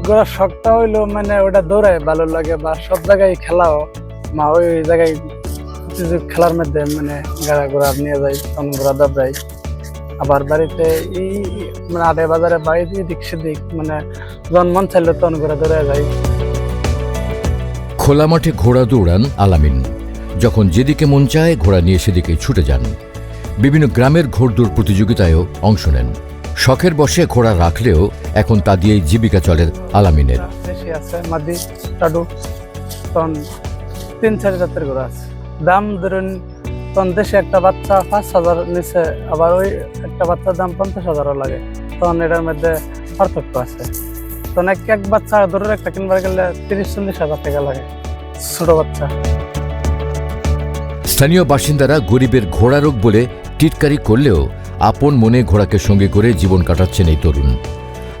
ঘোরার শখটা হইলো মানে ওটা দৌড়ায় ভালো লাগে বা সব জায়গায় খেলাও মা ওই জায়গায় কিছু খেলার মধ্যে মানে গাড়া ঘোড়া নিয়ে যাই তখন ঘোরা দাবড়াই আবার বাড়িতে এই মানে আড়ে বাজারে বাড়ি এদিক সেদিক মানে যখন মন চাইলো তখন ঘোরা দৌড়ে যাই। খোলা মাঠে ঘোড়া দৌড়ান আলামিন। যখন যেদিকে মন চায় ঘোড়া নিয়ে সেদিকে ছুটে যান। বিভিন্ন গ্রামের ঘোড়দৌড় প্রতিযোগিতায়ও অংশ নেন। শখের বশে ঘোড়া রাখলেও এখন তা দিয়েই জীবিকা চলে আলামিনের। দেশি আছে মাদি টাডু তখন 3-4 জাতের ঘোড়া আছে। দাম ধরুন তখন দেশে একটা বাচ্চা 5,000 নিচে, আবার ওই একটা বাচ্চার দাম 50,000 লাগে। তখন এটার মধ্যে পার্থক্য আছে। তখন এক বাচ্চা ধরুন একটা কিনবার গেলে 30-40 হাজার টাকা লাগে ছোট বাচ্চা। স্থানীয় বাসিন্দারা গরিবের ঘোড়া রোগ বলে টিটকারি করলেও আপন মনে ঘোড়াকে সঙ্গে করে জীবন কাটাচ্ছেন এই তরুণ।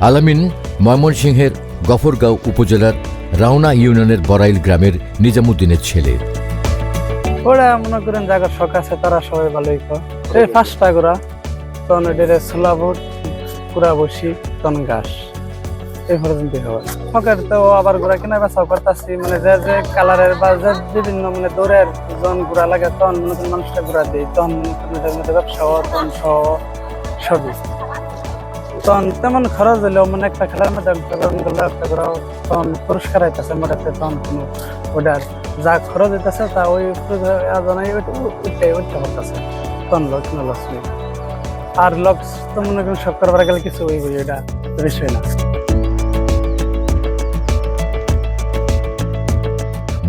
আলামিন ময়মনসিংহের গফরগাঁও উপজেলার রাওনা ইউনিয়নের বড়াইল গ্রামের নিজামুদ্দিনের ছেলে। ওরা মনে করেন যাদের শখ আছে তারা সবাই ভালোই কর। এই 5টা ঘোড়া তখন ওইটা ছোলা বুট পুরা বসি তখন ঘাস এই পর্যন্ত হয়। শখের তো আবার ঘোড়া কেনা বেচাও করতেছি মানে যে যে কালারের বা যে বিভিন্ন মানে দৌড়ের যখন ঘোড়া লাগে তখন নতুন মানুষটা ঘোড়া দিই তখন এটার মধ্যে ব্যবসা তখন সবই তখন তেমন খরচ হলেও মানে একটা খেলার মধ্যে একটা ঘোড়া তখন পুরস্কার আইতেছে মোটাতে তখন কোনো ওটার যা খরচ হইতেছে তা ওই উঠতে করতেছে তখন লস নেই। আর লক্স তো মনে করেন শখ করবার গেলে কিছু ওই এটা বিষয় না।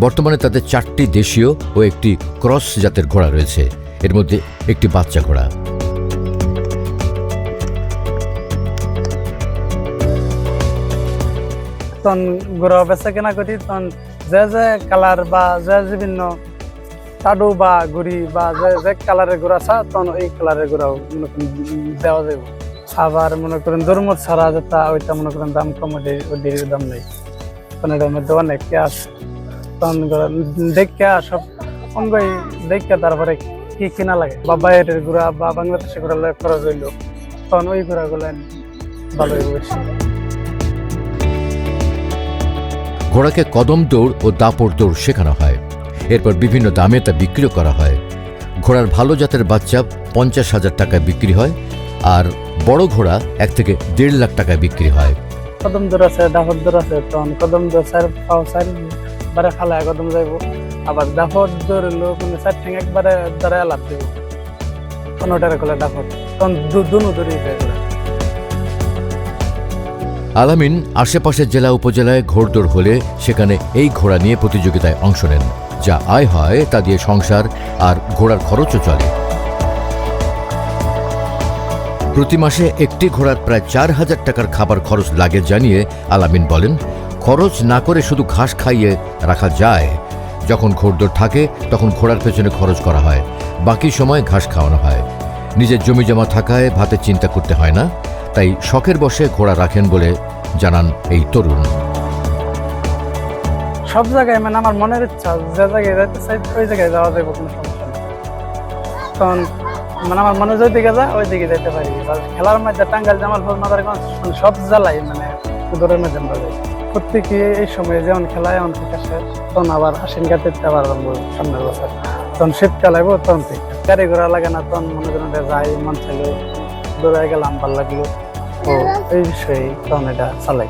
বর্তমানে তাদের 4টি দেশীয় ও একটি ক্রস জাতের ঘোড়া রয়েছে, এর মধ্যে একটি বাচ্চা ঘোড়া। তখন ঘোড়া বেচা কেনা করি তখন যে যে কালার বা যে বিভিন্ন টাডু বা গুড়ি বা যে যে কালারের ঘোড়া চা তখন ওই কালারের ঘোড়াও মনে করেন দেওয়া যাবে। আবার মনে করেন দরমর ছাড়া যেটা ওইটা মনে করেন দাম কম ওই দাম নেই তখন এটার মধ্যে অনেক আছে। তখন দেখা সব অঙ্গই দেখা তারপরে কি কিনা লাগে বা বাইরের ঘোড়া বা বাংলাদেশের ঘোড়া খরচ হইল তখন ওই ঘোড়াগুলো ভালোই বেশি। ঘোড়াকে কদম দৌড় ও দাপড় দৌড় শেখানো হয়, এরপর বিভিন্ন দামে তা বিক্রিও করা হয়। ঘোড়ার ভালো জাতের বাচ্চা 50,000 টাকায় বিক্রি হয়, আর বড় ঘোড়া 1 থেকে 1.5 লাখ টাকায় বিক্রি হয়। কদম দৌড় আছে দাফর দৌড় আছে তখন কদম দৌড় বারে ফালায় কদম যাইব, আবার দাফর দৌড়লো মানে 4 ঠ্যাং একবারে দাঁড়ায় লাভ দেব 15টার কলে দাফর তখন দুনো দৌড়িয়ে যায়। আলামিন আশেপাশের জেলা উপজেলায় ঘোড়দৌড় হলে সেখানে এই ঘোড়া নিয়ে প্রতিযোগিতায় অংশ নেন। যা আয় হয় তা দিয়ে সংসার আর ঘোড়ার খরচও চলে। প্রতি মাসে একটি ঘোড়ার প্রায় 4,000 টাকার খাবার খরচ লাগে জানিয়ে আলামিন বলেন, খরচ না করে শুধু ঘাস খাইয়ে রাখা যায়। যখন ঘোড়দৌড় থাকে তখন ঘোড়ার পেছনে খরচ করা হয়, বাকি সময় ঘাস খাওয়ানো হয়। নিজের জমি জমা থাকায় ভাতের চিন্তা করতে হয় না, তাই শখের বশে ঘোড়া রাখেন বলে জানান এই তরুণ। সব জায়গায় মানে আমার মনের ইচ্ছা যে জায়গায় যাইতে চাই ওই জায়গায় যাওয়া যাবে, কোনো সমস্যা নেই। তখন মানে আমার মনে যেই দিকে যায় ওই দিকে যাইতে পারি। খেলার মধ্যে টাঙ্গাইল জামালপুর মাদারগঞ্জ সব জেলায় মানে দৌড়ের মধ্যে আমরা যাই। প্রত্যেকে এই সময় যেমন খেলায় এমন থেকে শেষ তখন আবার আশ্বিন কার্তিক আবার সামনের বছর তখন শীতকাল আইব তখন থেকে গাড়ি ঘোড়া লাগে না তখন মনে করেন যাই মন চাইলো দৌড়াই গেলাম ভাল লাগলো তো এই বিষয়ে তখন এটা চালাই।